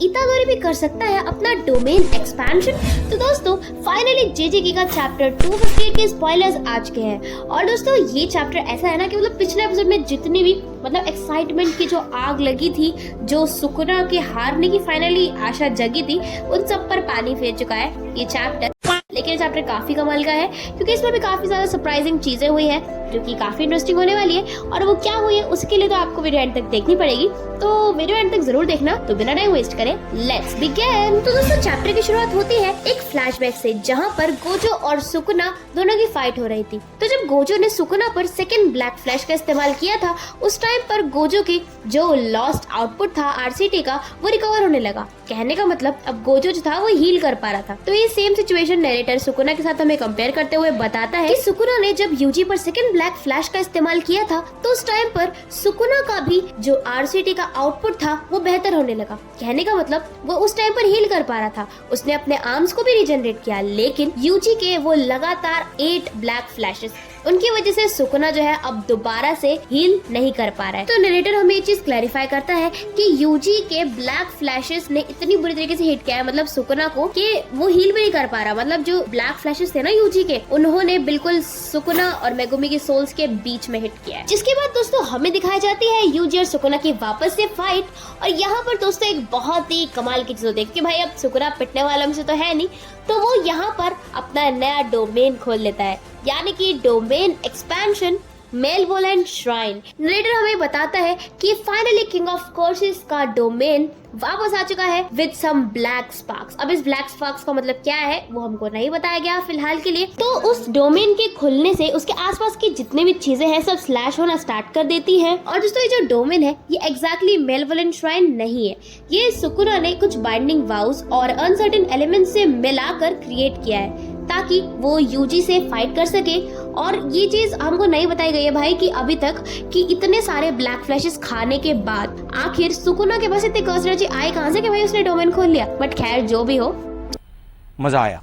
इतादोरी भी कर सकता है अपना डोमेन एक्सपेंशन। तो दोस्तों फाइनली जेजेके का चैप्टर 258 के स्पॉयलर्स आ चुके हैं। और दोस्तों ये चैप्टर ऐसा है ना कि मतलब पिछले एपिसोड में जितनी भी मतलब एक्साइटमेंट की जो आग लगी थी, जो सुकुना के हारने की फाइनली आशा जगी थी, उन सब पर पानी फेर चुका है ये चैप्टर। लेकिन ये चैप्टर काफी कमाल का है क्योंकि इसमें भी काफी ज्यादा सरप्राइजिंग चीजें हुई है जो कि काफी इंटरेस्टिंग होने वाली है। और वो क्या हुई है उसके लिए तो आपको वीडियो एंड तक देखनी पड़ेगी, तो वीडियो एंड तक जरूर देखना। तो बिना टाइम वेस्ट करें लेट्स बिगिन। तो दोस्तों चैप्टर की शुरुआत होती है एक फ्लैशबैक से, जहाँ पर गोजो और सुकुना दोनों की फाइट हो रही थी। तो जब गोजो ने सुकुना पर सेकंड ब्लैक फ्लैश का इस्तेमाल किया था, उस टाइम पर गोजो की जो लॉस्ट आउटपुट था आरसीटी का, वो रिकवर होने लगा। कहने का मतलब अब गोजो जो था वो हील कर पा रहा था। तो ये सेम सिचुएशन नरेटर सुकुना के साथ हमें कंपेयर करते हुए बताता है कि सुकुना ने जब यूजी पर सेकंड ब्लैक फ्लैश का इस्तेमाल किया था, तो उस टाइम पर सुकुना का भी जो आरसीटी का आउटपुट था वो बेहतर होने लगा। कहने का मतलब वो उस टाइम पर हील कर पा रहा था, उसने अपने आर्म्स को भी रिजनरेट किया। लेकिन यूजी के वो लगातार 8 ब्लैक फ्लैशेस, उनकी वजह से सुकुना जो है अब दोबारा से हील नहीं कर पा रहा है। तो नरेटर हमें ये चीज क्लैरिफाई करता है कि यूजी के ब्लैक फ्लैशेस ने इतनी बुरी तरीके से हिट किया है मतलब सुकुना को, कि वो हील भी नहीं कर पा रहा। मतलब जो ब्लैक फ्लैशेस थे ना यूजी के, उन्होंने बिल्कुल सुकुना और मेगुमी की सोल्स के बीच में हिट किया है। जिसके बाद दोस्तों हमें दिखाई जाती है यूजी और सुकुना की वापस से फाइट। और यहाँ पर दोस्तों एक बहुत ही कमाल की चीज होती है कि भाई अब सुकुना पिटने वाला में से तो है नहीं, तो वो यहाँ पर अपना नया डोमेन खोल लेता है, यानी कि डोमेन एक्सपेंशन मेलवोलेंट श्राइन। नरेटर हमें बताता है कि फाइनली किंग ऑफ कोर्सेस का डोमेन वापस आ चुका है विद सम ब्लैक स्पार्क्स। अब इस ब्लैक स्पार्क्स का मतलब क्या है वो हमको नहीं बताया गया फिलहाल के लिए। तो उस डोमेन के खुलने से उसके आसपास की जितने भी चीजें हैं सब स्लैश होना स्टार्ट कर देती हैं। और दोस्तों ये जो डोमेन है ये एग्जैक्टली मेलवोलेंट श्राइन नहीं है, ये सुकुना ने कुछ बाइंडिंग वाउस और अनसर्टेन एलिमेंट से मिलाकर क्रिएट किया है ताकि वो यूजी से फाइट कर सके। और ये चीज हमको नहीं बताई गई है भाई कि अभी तक कि इतने सारे ब्लैक फ्लैशेस खाने के बाद आखिर सुकुना के पास इतनी कर्स एनर्जी आई कहां से कि भाई उसने डोमेन खोल लिया। बट खैर जो भी हो, मजा आया।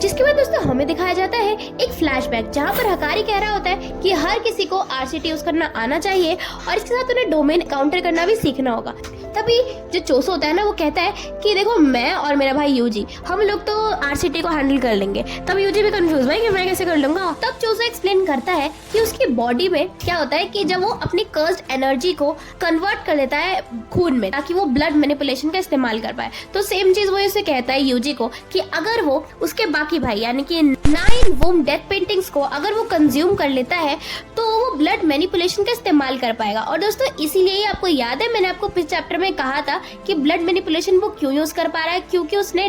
जिसके बाद दोस्तों हमें दिखाया जाता है एक फ्लैशबैक, जहाँ पर हकारी कह रहा होता है कि हर किसी को आरसीटी यूज करना आना चाहिए और इसके साथ उन्हें डोमेन काउंटर करना भी सीखना होगा। तभी जो चोसो होता है ना वो कहता है कि देखो मैं और मेरा भाई यूजी हम लोग तो आरसीटी को हैंडल कर लेंगे। तब यूजी भी कंफ्यूज भाई कि मैं कैसे कर लूंगा। तब चोसो एक्सप्लेन करता है कि उसकी बॉडी में क्या होता है कि जब वो अपनी कर्स्ड एनर्जी को कन्वर्ट कर लेता है खून में ताकि वो ब्लड मैनिपुलेशन का इस्तेमाल कर पाए, तो सेम चीज वो इसे कहता है यूजी को कि अगर वो उसके बाकी भाई यानी कि 9 वुम डेथ पेंटिंग्स को अगर वो कंज्यूम कर लेता है तो वो ब्लड मैनिपुलेशन का इस्तेमाल कर पाएगा। और दोस्तों इसीलिए आपको याद है मैंने आपको पिछले चैप्टर में कहा था कि ब्लड मैनिपुलेशन वो क्यों यूज कर पा रहा है, क्योंकि उसने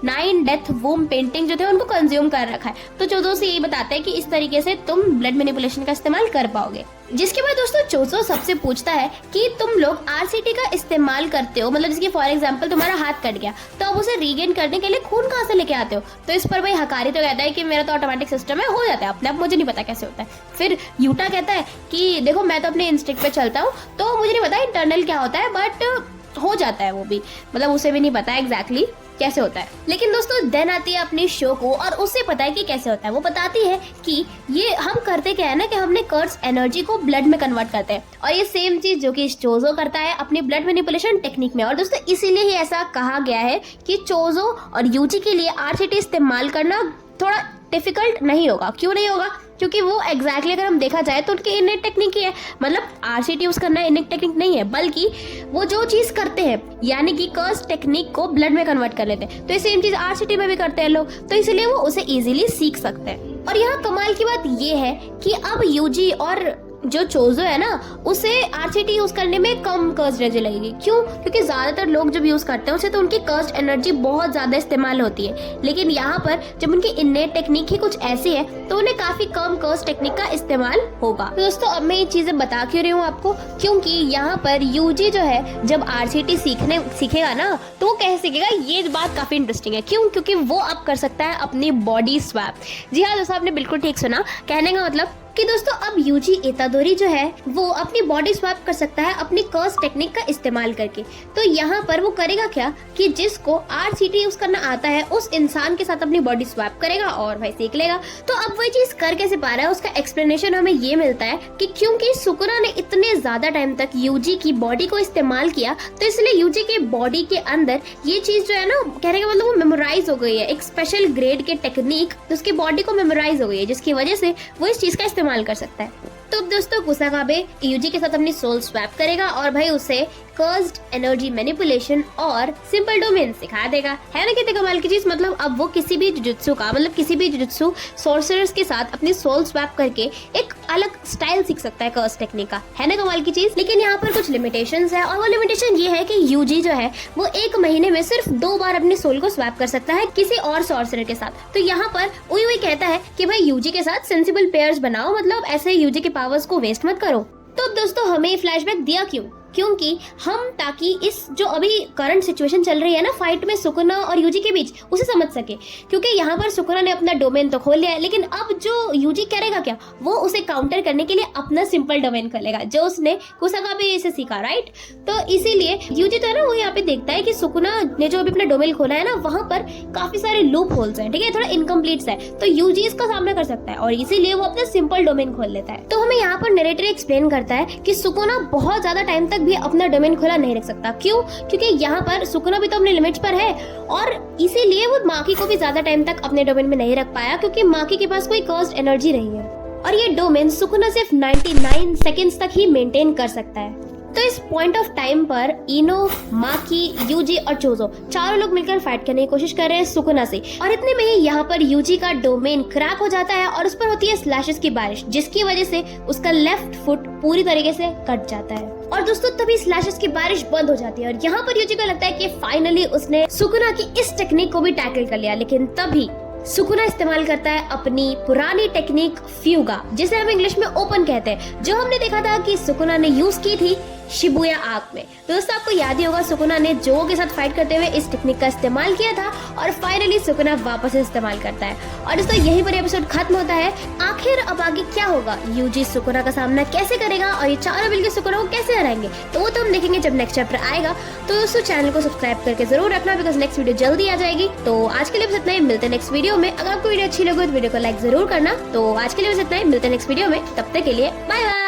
9 डेथ वूम पेंटिंग जो थे उनको कंज्यूम कर रखा है। तो चोजो से यही बताता है कि इस तरीके से तुम ब्लड मैनिपुलेशन का इस्तेमाल कर पाओगे। जिसके बाद दोस्तों चोजो सबसे पूछता है कि तुम लोग आरसीटी का इस्तेमाल करते हो, मतलब जिसकी फॉर एग्जांपल तुम्हारा हाथ कट गया तो अब उसे रीगेन करने के लिए खून कहाँ से लेके आते हो। तो इस पर भाई हकारी तो कहता है कि मेरा तो ऑटोमेटिक सिस्टम है, हो जाता है अपने आप, मुझे नहीं पता कैसे होता है। फिर यूटा कहता है कि देखो मैं तो अपने इंस्टिंक्ट पे चलता हूँ, तो मुझे नहीं पता इंटरनल क्या होता है, बट हो जाता है वो भी, मतलब उसे भी नहीं पता एग्जैक्टली कैसे होता है। लेकिन दोस्तों देन आती है अपनी शो को और उसे पता है कि कैसे होता है। वो बताती है कि ये हम करते क्या है ना कि हमने कर्स एनर्जी को ब्लड में कन्वर्ट करते हैं, और ये सेम चीज जो कि चोजो करता है अपनी ब्लड मैनिपुलेशन टेक्निक में। और दोस्तों इसीलिए ही ऐसा कहा गया है कि चोजो और यूजी के लिए आरसीटी इस्तेमाल करना थोड़ा डिफिकल्ट नहीं होगा। क्यों नहीं होगा? क्योंकि वो एग्जैक्टली अगर हम देखा जाए तो उनकी इनेट टेक्निक ही है, मतलब आरसीटी यूज करना इनेट टेक्निक नहीं है, बल्कि वो जो चीज करते हैं यानी कि कर्स टेक्निक को ब्लड में कन्वर्ट कर लेते हैं, तो ये सेम चीज आरसीटी में भी करते हैं लोग, तो इसलिए वो उसे इजीली सीख सकते हैं। और यहाँ कमाल की बात ये है कि अब यूजी और जो चोजो है ना उसे आरसीटी यूज करने में कम कर्स्ड एनर्जी लगेगी। क्यों? क्योंकि ज्यादातर लोग जब यूज करते हैं उसे तो उनकी कर्स्ड एनर्जी बहुत ज्यादा इस्तेमाल होती है, लेकिन यहाँ पर जब उनकी इन्नेट टेक्निक ही कुछ ऐसी है तो उन्हें काफी कम कर्स्ड टेक्निक का इस्तेमाल होगा। तो दोस्तों अब मैं ये चीजें बता क्यों रही हूँ आपको, क्योंकि यहाँ पर यूजी जो है जब आरसीटी सीखेगा ना तो वो कैसे सीखेगा, ये बात काफी इंटरेस्टिंग है। क्यों? क्योंकि वो अब कर सकता है अपनी बॉडी स्वैप। जी हाँ दोस्तों आपने बिल्कुल ठीक सुना, कहने का मतलब कि दोस्तों अब यूजी इतादोरी जो है वो अपनी बॉडी स्वैप कर सकता है अपनी कर्स टेक्निक का इस्तेमाल करके। तो यहाँ पर वो करेगा क्या कि जिसको RCT यूज करना आता है उस इंसान के साथ अपनी बॉडी स्वैप करेगा और भाई सीख लेगा। तो अब वही चीज कर कैसे पा रहा है, उसका एक्सप्लेनेशन हमें ये मिलता है कि क्योंकि सुकुना ने इतने ज्यादा टाइम तक यूजी की बॉडी को इस्तेमाल किया, तो इसलिए यूजी के बॉडी के अंदर ये चीज जो है ना, कहने का मतलब वो मेमोराइज हो गई है, एक स्पेशल ग्रेड के टेक्निक उसकी बॉडी को मेमोराइज हो गई है, जिसकी वजह से वो इस चीज का इस्तेमाल कर सकता है। तो अब दोस्तों कुसाकाबे यूजी के साथ अपनी सोल स्वैप करेगा और भाई उसे कर्स्ड एनर्जी मैनिपुलेशन और सिंपल डोमेन सिखा देगा। है ना कितने कमाल की चीज। मतलब अब वो किसी भी जुजुत्सु का, मतलब किसी भी जुजुत्सु सोर्सरर्स के साथ अपनी सोल स्वैप करके एक अलग स्टाइल सीख सकता है कर्स टेक्निक का। है ना कमाल की चीज। लेकिन यहाँ पर कुछ लिमिटेशंस है और वो लिमिटेशन ये है कि यूजी जो है वो 1 महीने में सिर्फ 2 बार अपनी सोल को स्वैप कर सकता है किसी और सोर्सरर के साथ। तो यहाँ पर उई कहता है कि भाई यूजी के साथ सेंसिबल पेयर्स बनाओ, मतलब ऐसे यूजी के पावर्स को वेस्ट मत करो। तो अब दोस्तों हमें ये फ्लैशबैक दिया क्यों? क्योंकि हम ताकि इस जो अभी करंट सिचुएशन चल रही है ना फाइट में सुकुना और यूजी के बीच, उसे समझ सके। क्योंकि यहाँ पर सुकुना ने अपना डोमेन तो खोल लिया है, लेकिन अब जो यूजी करेगा क्या, वो उसे काउंटर करने के लिए अपना सिंपल डोमेन खोलेगा जो उसने कुसाकाबे से सीखा, राइट। तो इसीलिए यूजी तो है ना वो यहाँ पे देखता है कि सुकुना ने जो अभी अपना डोमेन खोला है ना, वहाँ पर काफी सारे लूप होल्स है, ठीक है, थोड़ा इनकम्प्लीट है, तो यूजी इसका सामना कर सकता है और इसीलिए वो अपना सिंपल डोमेन खोल लेता है। तो हमें यहाँ पर नरेटर एक्सप्लेन करता है कि सुकुना बहुत ज्यादा टाइम तक भी अपना डोमेन खुला नहीं रख सकता। क्यों? क्योंकि यहाँ पर सुकुना भी तो अपने लिमिट्स पर है और इसीलिए वो माकी को भी ज्यादा टाइम तक अपने डोमेन में नहीं रख पाया, क्योंकि माकी के पास कोई कर्स्ड एनर्जी नहीं है और ये डोमेन सुकुना सिर्फ 99 सेकेंड्स तक ही मेंटेन कर सकता है। तो इस पॉइंट ऑफ टाइम पर इनो, माकी, यूजी और चोजो चारों लोग मिलकर फाइट करने की कोशिश कर रहे हैं सुकुना से और इतने में ही यहाँ पर यूजी का डोमेन क्रैक हो जाता है और उस पर होती है स्लैशेस की बारिश, जिसकी वजह से उसका लेफ्ट फुट पूरी तरीके से कट जाता है। और दोस्तों तभी स्लैशेस की बारिश बंद हो जाती है और यहाँ पर यूजी को लगता है कि फाइनली उसने सुकुना की इस टेक्निक को भी टैकल कर लिया। लेकिन तभी सुकुना इस्तेमाल करता है अपनी पुरानी टेक्निक फ्यूगा, जिसे हम इंग्लिश में ओपन कहते हैं, जो हमने देखा था कि सुकुना ने यूज की थी शिबुया आर्क में। दोस्तों आपको याद ही होगा सुकुना ने जो के साथ फाइट करते हुए इस टेक्निक का इस्तेमाल किया था और फाइनली सुकुना वापस इस्तेमाल करता है। और दोस्तों यहीं पर एपिसोड खत्म होता है। आखिर अब आगे क्या होगा, यूजी सुकुना का सामना कैसे करेगा और ये चारों मिलकर सुकुना को कैसे हराएंगे, तो वो तो हम देखेंगे जब नेक्स्ट चैप्टर आएगा। तो दोस्तों चैनल को सब्सक्राइब करके जरूर रखना, बिकॉज नेक्स्ट वीडियो जल्दी आ जाएगी। तो आज के लिए बस इतना ही, मिलते हैं नेक्स्ट वीडियो में। अगर आपको वीडियो अच्छी लगे तो वीडियो को लाइक जरूर करना। तो आज के लिए बस इतना ही, मिलते हैं नेक्स्ट वीडियो में, तब तक के लिए बाय बाय।